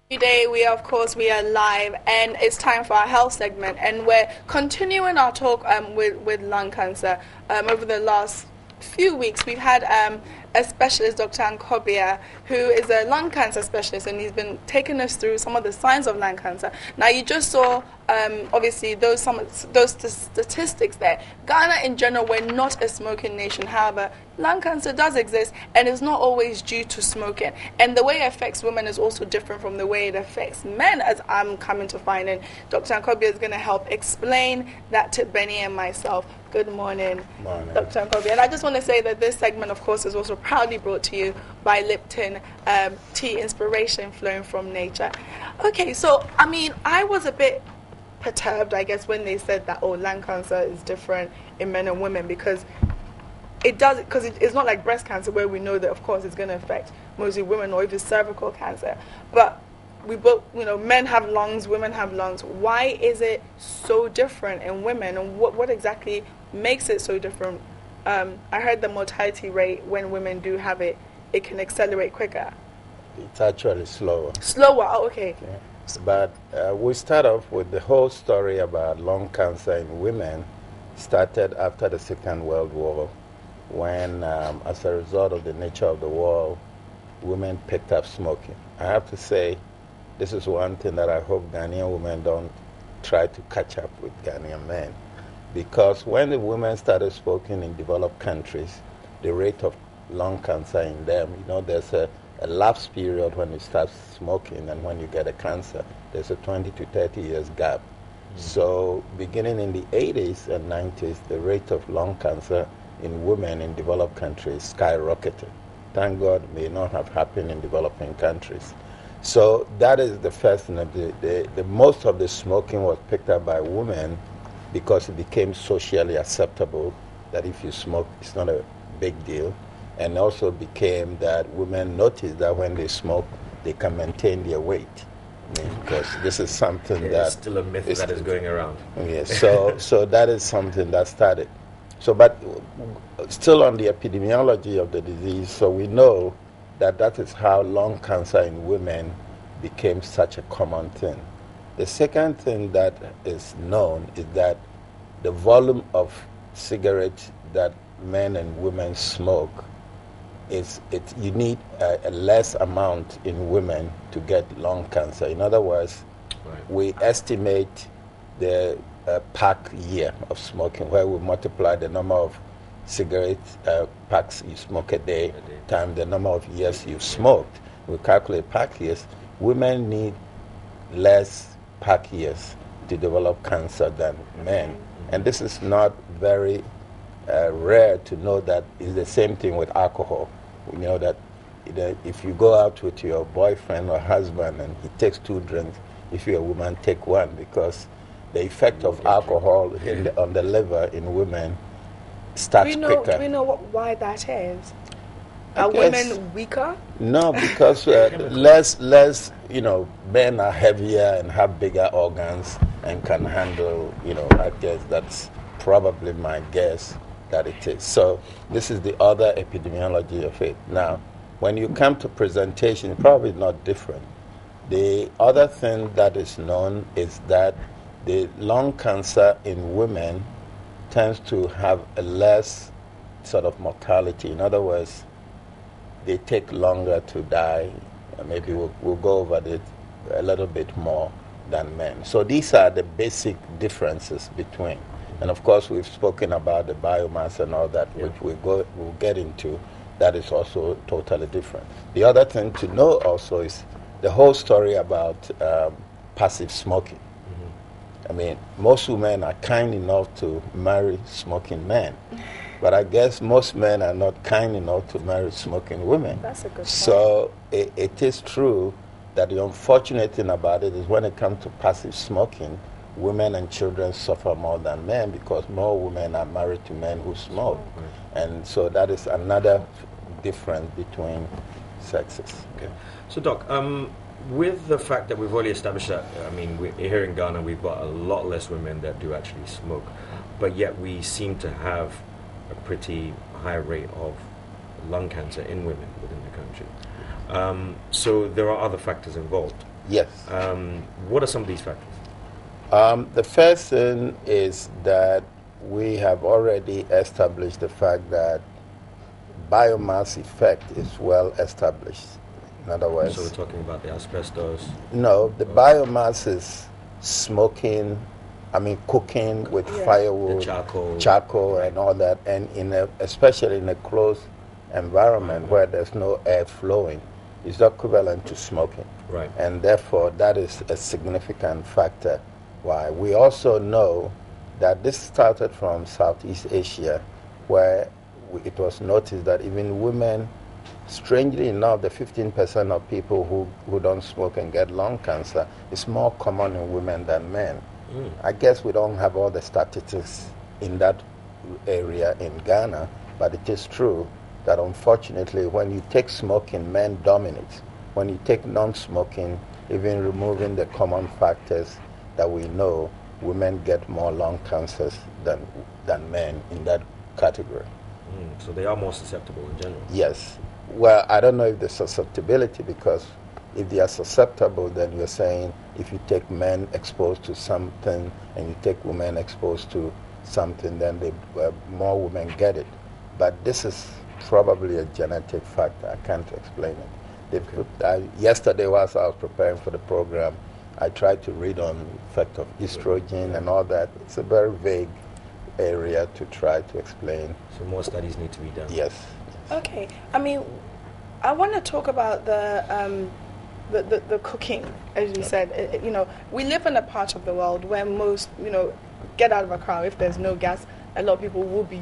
Today we are live and it's time for our health segment and we're continuing our talk with lung cancer. Over the last few weeks we've had a specialist, Dr. Ankobia, who is a lung cancer specialist, and he's been taking us through some of the signs of lung cancer. Now you just saw obviously those statistics there. Ghana in general, we're not a smoking nation. However, lung cancer does exist and it's not always due to smoking. And the way it affects women is also different from the way it affects men, as I'm coming to find. And Dr. Ankobia is going to help explain that to Benny and myself. Good morning, Dr. Ankobia. And I just want to say that this segment, of course, is also proudly brought to you by Lipton tea, inspiration flowing from nature. Okay, so, I mean, I was a bit perturbed, I guess, when they said that, lung cancer is different in men and women, because it's not like breast cancer where we know that, of course, it's going to affect mostly women, or even cervical cancer. But we both, men have lungs, women have lungs. Why is it so different in women, and what exactly makes it so different? I heard the mortality rate when women do have it, it can accelerate quicker. It's actually slower. Slower, okay. Yeah. But we start off with the whole story about lung cancer in women. Started after the Second World War, when, as a result of the nature of the war, women picked up smoking. I have to say, this is one thing that I hope Ghanaian women don't try to catch up with Ghanaian men. Because when the women started smoking in developed countries, the rate of lung cancer in them, there's a lapse period when you start smoking and when you get a cancer. There's a 20 to 30 years gap. So beginning in the 80s and 90s, the rate of lung cancer in women in developed countries skyrocketed. Thank God it may not have happened in developing countries. So that is the first thing. The most of the smoking was picked up by women because it became socially acceptable that if you smoke, it's not a big deal. And also became that women notice that when they smoke, they can maintain their weight. Because this is something it's still a myth that is going around. Yes, so that is something that started. So, but still on the epidemiology of the disease, so we know that is how lung cancer in women became such a common thing. The second thing that is known is that the volume of cigarettes that men and women smoke you need a less amount in women to get lung cancer. In other words, we estimate the pack year of smoking, where we multiply the number of cigarette packs you smoke a day times the number of years you've smoked. We calculate pack years. Women need less pack years to develop cancer than men. And this is not very rare to know that it's the same thing with alcohol. We know that if you go out with your boyfriend or husband and he takes 2 drinks, if you're a woman, take 1, because the effect of alcohol on the liver in women starts quicker. Do we know why that is? Are women weaker? No, because less, men are heavier and have bigger organs and can handle, I guess that's probably my guess that it is. So this is the other epidemiology of it. Now, when you come to presentation, it's probably not different. The other thing that is known is that the lung cancer in women tends to have a less sort of mortality. In other words, they take longer to die. Maybe we'll go over it a little bit more than men. So these are the basic differences between. And of course, we've spoken about the biomass and all that, which we'll get into. That is also totally different. The other thing to know also is the whole story about passive smoking. I mean, most women are kind enough to marry smoking men, but I guess most men are not kind enough to marry smoking women. That's a good point. So it is true that the unfortunate thing about it is when it comes to passive smoking, women and children suffer more than men because more women are married to men who smoke. And so that is another difference between sexes. Okay. So, Doc, with the fact that we've already established that, here in Ghana we've got a lot less women that do actually smoke, but yet we seem to have a pretty high rate of lung cancer in women within the country. So there are other factors involved. Yes. What are some of these factors? The first thing is that we have already established the fact that biomass effect is well established. In other words, So we're talking about the asbestos. no, the biomass is smoking, cooking with Yeah. firewood, The charcoal and all that, and especially in a closed environment where there's no air flowing, is equivalent to smoking. Right. And therefore, that is a significant factor. Why? We also know that this started from Southeast Asia, where it was noticed that even women, strangely enough, the 15% of people who don't smoke and get lung cancer is more common in women than men. I guess we don't have all the statistics in that area in Ghana, but it is true that unfortunately when you take smoking, men dominate. When you take non-smoking, even removing the common factors that we know, women get more lung cancers than men in that category. So they are more susceptible in general. Yes. Well, I don't know if the susceptibility, because if they are susceptible, then you're saying if you take men exposed to something and you take women exposed to something, then more women get it. But this is probably a genetic factor. I can't explain it. Yesterday, whilst I was preparing for the program, I tried to read on the effect of estrogen and all that. It's a very vague area to try to explain. So more studies need to be done. Yes. Okay. I want to talk about the cooking, as you said. We live in a part of the world where most, get out of a car if there's no gas. A lot of people will be